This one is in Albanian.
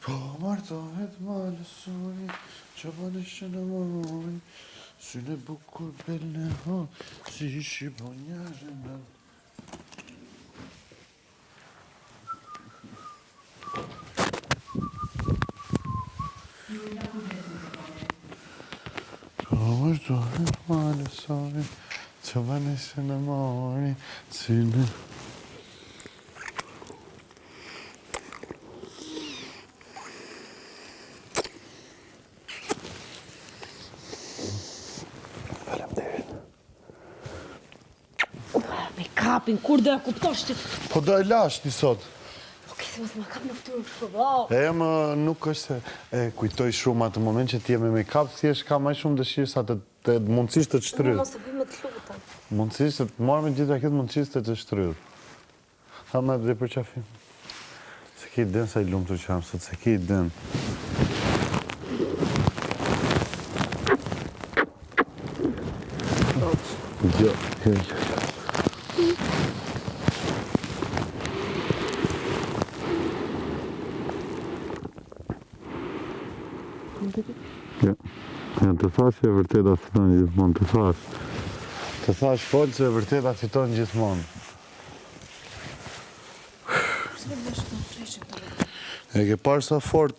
Po martohet malësori, që banishe në mori, syne bukur belle ho, si shqiponiare në. Po martohet malësori, që banishe në mori, syne... Kapin, kur dhe kuptosh që... Po do e lash ti sot. Okej, se mos ma kap në ftyrë kështu, bro. Më nuk është se kujtoj shumë atë moment që ti je me make-up, thjesht ka më shumë dëshirë sa të mundësisht të shtrydh. Mos e bëj me të lutem. Mundësisht të marrë me gjitha këtë mundësisht të shtrydh. Ha me dhe për qafim. Se ki den sa i lumtur që jam sot, se ki den. Jo. Ja, të thash që e vërteta fiton gjithmonë, të thash folë që e vërteta fiton gjithmonë. E ke parë sa fort